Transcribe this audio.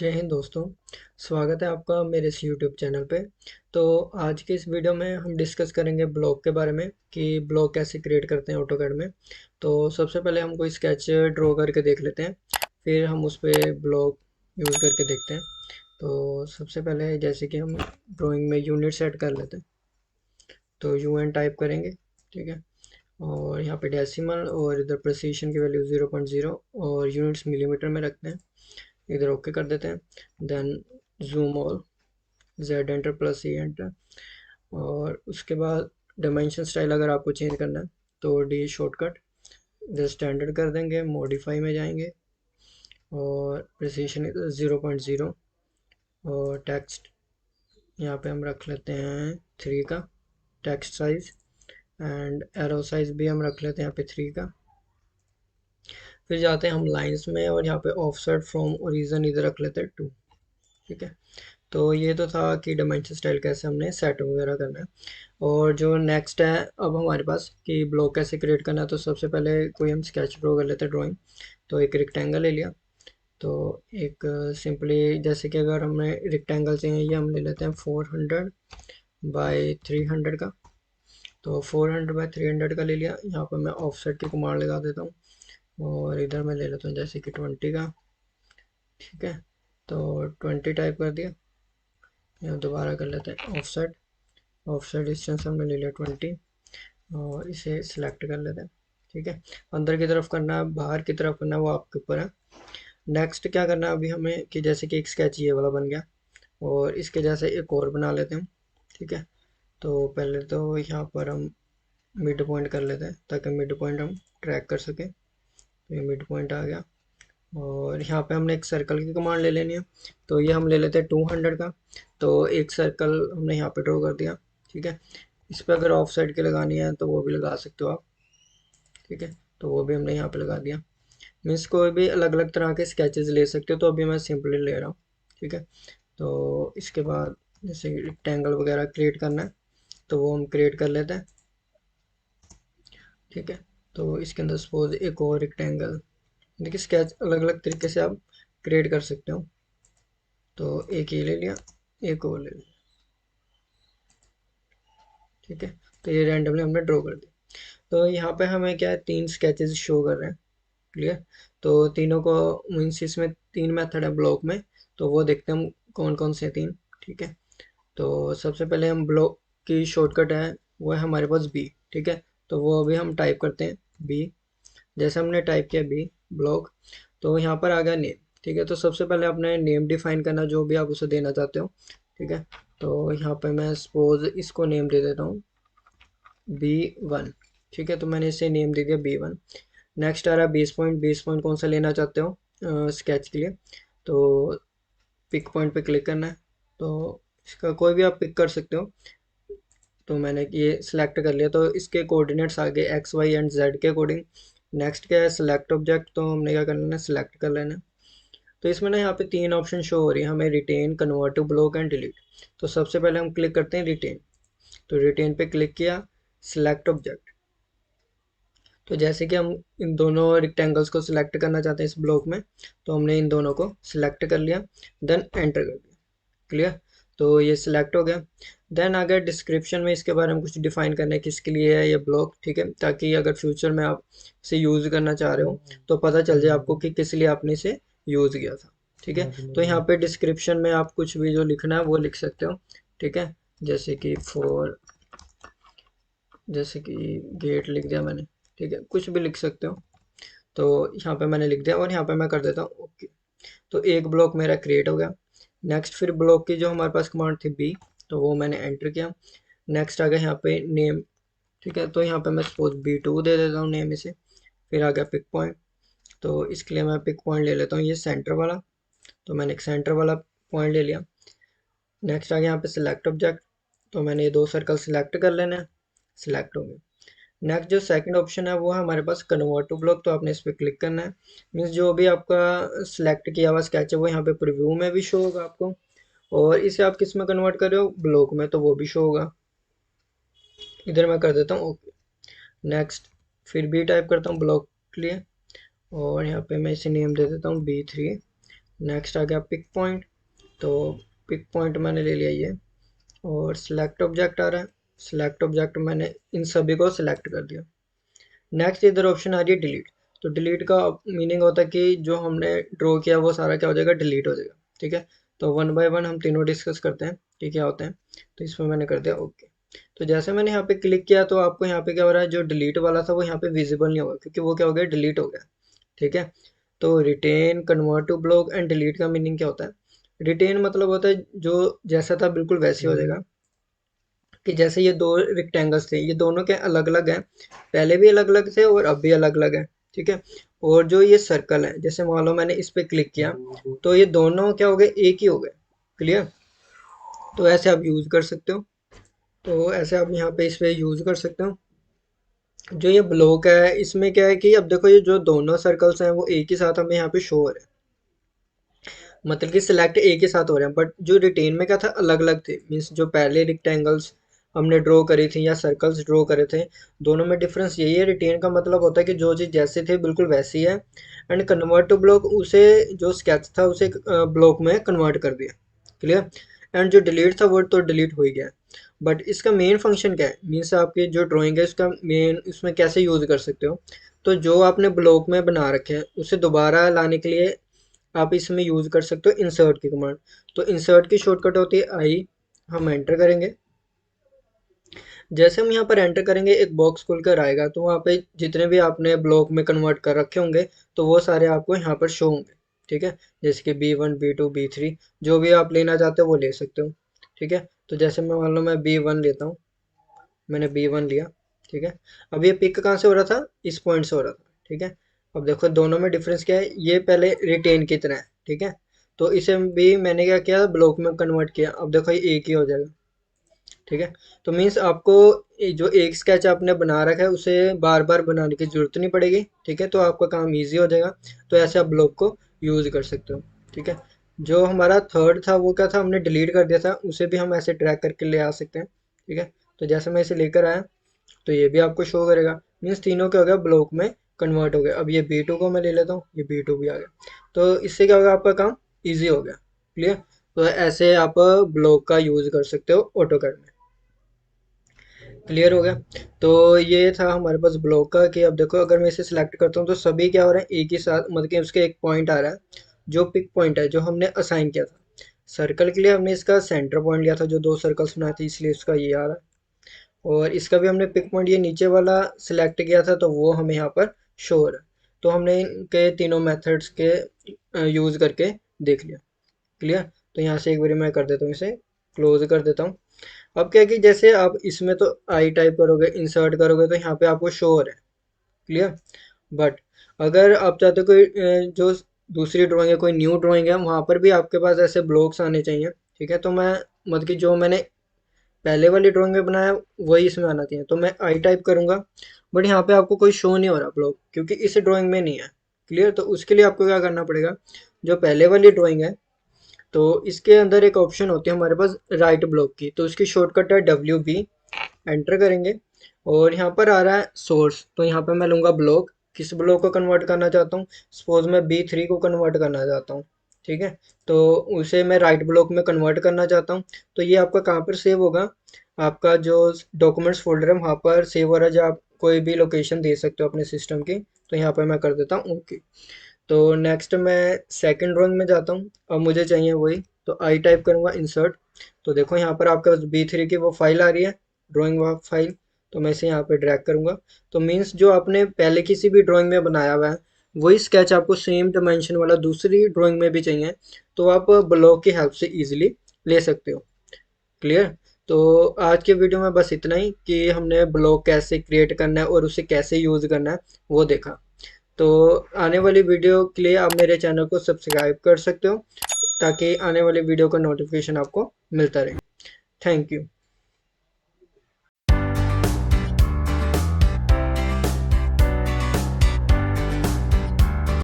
जय हिंद दोस्तों। स्वागत है आपका मेरे इस यूट्यूब चैनल पे। तो आज के इस वीडियो में हम डिस्कस करेंगे ब्लॉक के बारे में कि ब्लॉक कैसे क्रिएट करते हैं ऑटोकैड में। तो सबसे पहले हम कोई स्केच ड्रॉ करके देख लेते हैं, फिर हम उस पर ब्लॉक यूज़ करके देखते हैं। तो सबसे पहले जैसे कि हम ड्राइंग में यूनिट सेट कर लेते हैं, तो UN टाइप करेंगे। ठीक है, और यहाँ पे डेसिमल और इधर प्रेसिशन की वैल्यू 0.0 और यूनिट्स मिलीमीटर में रखते हैं। इधर ओके कर देते हैं। Then zoom all, Z enter plus E enter. और उसके बाद डायमेंशन स्टाइल अगर आपको चेंज करना है तो डी शॉर्टकट, इधर स्टैंडर्ड कर देंगे, मॉडिफाई में जाएंगे और प्रिसीशन इधर 0.0 और टेक्स्ट यहाँ पे हम रख लेते हैं 3 का text size, and arrow size भी हम रख लेते हैं यहाँ पे 3 का। फिर जाते हैं हम लाइंस में और यहाँ पे ऑफसेट फ्रॉम ओरिजिन इधर रख लेते हैं 2। ठीक है, तो ये तो था कि डायमेंशन स्टाइल कैसे हमने सेट वगैरह करना है। और जो नेक्स्ट है अब हमारे पास कि ब्लॉक कैसे क्रिएट करना है, तो सबसे पहले कोई हम स्केच ड्रॉ कर लेते हैं ड्राइंग। तो एक रेक्टेंगल ले लिया, तो एक सिंपली जैसे कि अगर हमें रेक्टेंगल चाहिए, ये हम ले लेते हैं 400 बाई 300 का। तो 400 बाई 300 का ले लिया। यहाँ पर मैं ऑफसेट की कमांड लगा देता हूँ और इधर मैं ले लेता हूँ जैसे कि 20 का। ठीक है, तो 20 टाइप कर दिया। यहाँ दोबारा कर लेते हैं ऑफसेट, ऑफसेट डिस्टेंस हमने ले लिया 20 और इसे सिलेक्ट कर लेते हैं। ठीक है, अंदर की तरफ करना है बाहर की तरफ करना है वो आपके ऊपर है। नेक्स्ट क्या करना है अभी हमें कि जैसे कि एक स्केच ये वाला बन गया और इसके जैसे एक और बना लेते हैं। ठीक है, तो पहले तो यहाँ पर हम मिड पॉइंट कर लेते हैं ताकि मिड पॉइंट हम ट्रैक कर सकें। तो ये मिड पॉइंट आ गया और यहाँ पे हमने एक सर्कल की कमांड ले लेनी है। तो ये हम ले लेते हैं 200 का। तो एक सर्कल हमने यहाँ पे ड्रॉ कर दिया। ठीक है, इस पर अगर ऑफ साइड की लगानी है तो वो भी लगा सकते हो आप। ठीक है, तो वो भी हमने यहाँ पे लगा दिया। मीन्स कोई भी अलग अलग तरह के स्केचेस ले सकते हो, तो अभी मैं सिंपली ले रहा हूँ। ठीक है, तो इसके बाद जैसे रेक्टेंगल वगैरह क्रिएट करना है तो वो हम क्रिएट कर लेते हैं। ठीक है, तो इसके अंदर सपोज एक और रेक्टेंगल, देखिए स्केच अलग अलग तरीके से आप क्रिएट कर सकते हो। तो एक ये ले लिया, एक और ले लिया। ठीक है, तो ये रैंडमली हमने ड्रॉ कर दिया। तो यहाँ पे हमें क्या है, 3 स्केचेस शो कर रहे हैं। क्लियर, तो तीनों को मीन्स इसमें 3 मेथड है ब्लॉक में, तो वो देखते हैं हम कौन कौन से 3। ठीक है, तो सबसे पहले हम ब्लॉक की शॉर्टकट है वो है हमारे पास बी। ठीक है, तो वो अभी हम टाइप करते हैं बी। जैसे हमने टाइप किया बी ब्लॉक, तो यहाँ पर आ गया नेम। ठीक है, तो सबसे पहले अपने नेम डिफाइन करना जो भी आप उसे देना चाहते हो। ठीक है, तो यहाँ पे मैं सपोज इसको नेम दे देता हूँ B1। ठीक है, तो मैंने इसे नेम दे दिया B1। नेक्स्ट आ रहा है बेस पॉइंट। बेस पॉइंट कौन सा लेना चाहते हो स्केच के लिए, तो पिक पॉइंट पे क्लिक करना है। तो इसका कोई भी आप पिक कर सकते हो। तो मैंने ये सिलेक्ट कर लिया, तो इसके कोऑर्डिनेट्स आ गए एक्स वाई एंड जेड के अकॉर्डिंग। नेक्स्ट क्या है सिलेक्ट ऑब्जेक्ट, तो हमने क्या कर लेना है सिलेक्ट कर लेना है। तो इसमें ना यहाँ पे 3 ऑप्शन शो हो रही है हमें, retain, convert to block and delete. तो सबसे पहले हम क्लिक करते हैं रिटेन। तो रिटेन पे क्लिक किया, सिलेक्ट ऑब्जेक्ट। तो जैसे कि हम इन दोनों रेक्टेंगल्स को सिलेक्ट करना चाहते हैं इस ब्लॉक में, तो हमने इन दोनों को सिलेक्ट कर लिया, देन एंटर कर दिया। क्लियर, तो ये सिलेक्ट हो गया। देन आ गया डिस्क्रिप्शन में, इसके बारे में कुछ डिफाइन करना है किसके लिए है ये ब्लॉक। ठीक है, ताकि अगर फ्यूचर में आप इसे यूज़ करना चाह रहे हो तो पता चल जाए आपको कि किस लिए आपने इसे यूज़ किया था। ठीक है, तो यहाँ पे डिस्क्रिप्शन में आप कुछ भी जो लिखना है वो लिख सकते हो। ठीक है, जैसे कि फॉर, जैसे कि गेट लिख दिया मैंने। ठीक है, कुछ भी लिख सकते हो। तो यहाँ पे मैंने लिख दिया और यहाँ पे मैं कर देता हूँ ओके। तो एक ब्लॉक मेरा क्रिएट हो गया। नेक्स्ट फिर ब्लॉक की जो हमारे पास कमांड थी बी, तो वो मैंने एंटर किया। नेक्स्ट आ गया यहाँ पे नेम। ठीक है, तो यहाँ पे मैं सपोज B2 दे देता हूँ नेम इसे। फिर आ गया पिक पॉइंट, तो इसके लिए मैं पिक पॉइंट ले लेता हूँ ये सेंटर वाला। तो मैंने एक सेंटर वाला पॉइंट ले लिया। नेक्स्ट आ गया यहाँ पे सिलेक्ट ऑब्जेक्ट, तो मैंने ये 2 सर्कल सिलेक्ट कर लेना है, सिलेक्ट हो गया। नेक्स्ट जो सेकंड ऑप्शन है वो है हमारे पास कन्वर्ट टू ब्लॉक, तो आपने इस पर क्लिक करना है। मीन्स जो भी आपका सिलेक्ट किया हुआ स्केच है वो यहाँ पे प्रीव्यू में भी शो होगा आपको, और इसे आप किस में कन्वर्ट कर रहे हो ब्लॉक में, तो वो भी शो होगा। इधर मैं कर देता हूँ ओके। नेक्स्ट फिर बी टाइप करता हूँ ब्लॉक के लिए, और यहाँ पे मैं इसे नेम दे देता हूँ B3। नेक्स्ट आ गया पिक पॉइंट। तो पिक पॉइंट मैंने ले लिया ये, और सिलेक्ट ऑब्जेक्ट आ रहा है। सिलेक्ट ऑब्जेक्ट मैंने इन सभी को सिलेक्ट कर दिया। नेक्स्ट इधर ऑप्शन आ रही है डिलीट। तो डिलीट का मीनिंग होता है कि जो हमने ड्रॉ किया वो सारा क्या हो जाएगा, डिलीट हो जाएगा। ठीक है, तो वन बाय वन हम तीनों डिस्कस करते हैं कि क्या होते हैं। तो इसमें मैंने कर दिया ओके। तो जैसे मैंने यहाँ पे क्लिक किया तो आपको यहाँ पे क्या हो रहा है, जो डिलीट वाला था वो यहाँ पे विजिबल नहीं होगा, क्योंकि वो क्या हो गया, डिलीट हो गया। ठीक है, तो retain, convert to block and delete का मीनिंग क्या होता है। रिटेन मतलब होता है जो जैसा था बिल्कुल वैसे ही हो जाएगा, कि जैसे ये दो रेक्टेंगल्स थे, ये दोनों के अलग अलग हैं, पहले भी अलग अलग थे और अब भी अलग अलग हैं। ठीक है, और जो ये सर्कल है, जैसे मान लो मैंने इस पे क्लिक किया तो ये दोनों क्या हो गए, एक ही हो गए। क्लियर, तो ऐसे आप यूज कर सकते हो। तो ऐसे आप यहाँ पे इस पे यूज कर सकते हो। जो ये ब्लॉक है इसमें क्या है कि अब देखो ये जो दोनों सर्कल्स हैं वो एक ही साथ हमें यहाँ पे शो हो रहे हैं, मतलब कि सिलेक्ट एक ही साथ हो रहे हैं। बट जो रिटेन में क्या था, अलग अलग थे। मीन्स जो पहले रिक्टेंगल्स हमने ड्रॉ करी थी या सर्कल्स ड्रॉ करे थे, दोनों में डिफरेंस यही है। रिटेन का मतलब होता है कि जो चीज़ जैसे थे बिल्कुल वैसी है, एंड कन्वर्ट टू ब्लॉक, उसे जो स्केच था उसे ब्लॉक में कन्वर्ट कर दिया। क्लियर, एंड जो डिलीट था वो तो डिलीट हो ही गया। बट इसका मेन फंक्शन क्या है, मीन्स आपकी जो ड्राइंग है इसका मेन, इसमें कैसे यूज़ कर सकते हो। तो जो आपने ब्लॉक में बना रखे हैं उसे दोबारा लाने के लिए आप इसमें यूज़ कर सकते हो इंसर्ट की कमांड। तो इंसर्ट की शॉर्टकट होती है आई। हम एंटर करेंगे, जैसे हम यहाँ पर एंटर करेंगे एक बॉक्स खुल कर आएगा, तो वहाँ पे जितने भी आपने ब्लॉक में कन्वर्ट कर रखे होंगे तो वो सारे आपको यहाँ पर शो होंगे। ठीक है, जैसे कि B1, B2, B3, जो भी आप लेना चाहते हो वो ले सकते हो। ठीक है, तो जैसे मैं मान लो मैं B1 लेता हूँ, मैंने B1 लिया। ठीक है, अब ये पिक कहाँ से हो रहा था, इस पॉइंट से हो रहा था। ठीक है, अब देखो दोनों में डिफरेंस क्या है, ये पहले रिटेन की तरह है। ठीक है, तो इसे भी मैंने क्या किया, ब्लॉक में कन्वर्ट किया। अब देखो ये एक ही हो जाएगा। ठीक है, तो मीन्स आपको जो एक स्केच आपने बना रखा है उसे बार बार बनाने की जरूरत नहीं पड़ेगी। ठीक है, तो आपका काम ईजी हो जाएगा। तो ऐसे आप ब्लॉक को यूज कर सकते हो। ठीक है, जो हमारा थर्ड था वो क्या था, हमने डिलीट कर दिया था, उसे भी हम ऐसे ट्रैक करके ले आ सकते हैं। ठीक है, तो जैसे मैं इसे लेकर आया तो ये भी आपको शो करेगा। मीन्स तीनों क्या हो गया, ब्लॉक में कन्वर्ट हो गया। अब ये B2 को मैं ले लेता हूँ, ये B2 भी आ गया। तो इससे क्या होगा, आपका काम ईजी हो गया। क्लियर, तो ऐसे आप ब्लॉक का यूज कर सकते हो ऑटोकैड में। क्लियर हो गया। तो ये था हमारे पास ब्लॉक का, कि अब देखो अगर मैं इसे सिलेक्ट करता हूँ तो सभी क्या हो रहे हैं, एक ही साथ, मतलब कि उसके एक पॉइंट आ रहा है जो पिक पॉइंट है जो हमने असाइन किया था। सर्कल के लिए हमने इसका सेंटर पॉइंट लिया था, जो दो सर्कल्स बनाए थे, इसलिए इसका ये आ रहा है। और इसका भी हमने पिक पॉइंट ये नीचे वाला सिलेक्ट किया था, तो वो हमें यहाँ पर शो हो रहा है। तो हमने इनके तीनों मेथड्स के यूज़ करके देख लिया। क्लियर, तो यहाँ से एक बार मैं कर देता हूँ, इसे क्लोज कर देता हूँ। अब क्या है कि जैसे आप इसमें तो आई टाइप करोगे, इंसर्ट करोगे, तो यहाँ पे आपको शो हो रहा है। क्लियर, बट अगर आप चाहते हो कोई जो दूसरी ड्राइंग है, कोई न्यू ड्राइंग है, वहाँ पर भी आपके पास ऐसे ब्लॉक्स आने चाहिए। ठीक है, तो मैं, मतलब कि जो मैंने पहले वाली ड्राइंग में बनाया वही इसमें आना चाहिए, तो मैं आई टाइप करूंगा। बट यहाँ पे आपको कोई शो नहीं हो रहा ब्लॉक, क्योंकि इस ड्राइंग में नहीं है। क्लियर, तो उसके लिए आपको क्या करना पड़ेगा, जो पहले वाली ड्राइंग है तो इसके अंदर एक ऑप्शन होती है हमारे पास राइट ब्लॉक की, तो इसकी शॉर्टकट है WB। एंटर करेंगे और यहाँ पर आ रहा है सोर्स, तो यहाँ पे मैं लूँगा ब्लॉक। किस ब्लॉक को कन्वर्ट करना चाहता हूँ, सपोज मैं B3 को कन्वर्ट करना चाहता हूँ। ठीक है, तो उसे मैं राइट ब्लॉक में कन्वर्ट करना चाहता हूँ। तो ये आपका कहाँ पर सेव होगा, आपका जो डॉक्यूमेंट्स फोल्डर है वहाँ पर सेव हो रहा है, जो आप कोई भी लोकेशन दे सकते हो अपने सिस्टम की। तो यहाँ पर मैं कर देता हूँ ओके। तो नेक्स्ट मैं सेकंड ड्राइंग में जाता हूँ, अब मुझे चाहिए वही, तो आई टाइप करूँगा इंसर्ट। तो देखो यहाँ पर आपके पास B3 की वो फाइल आ रही है, ड्राइंग फाइल। तो मैं इसे यहाँ पे ड्रैग करूँगा। तो मीन्स जो आपने पहले किसी भी ड्राइंग में बनाया हुआ है वही स्केच आपको सेम डायमेंशन वाला दूसरी ड्राइंग में भी चाहिए, तो आप ब्लॉक की हेल्प से इजीली ले सकते हो। क्लियर, तो आज के वीडियो में बस इतना ही, कि हमने ब्लॉग कैसे क्रिएट करना है और उसे कैसे यूज़ करना है वो देखा। तो आने वाली वीडियो के लिए आप मेरे चैनल को सब्सक्राइब कर सकते हो, ताकि आने वाली वीडियो का नोटिफिकेशन आपको मिलता रहे। Thank you.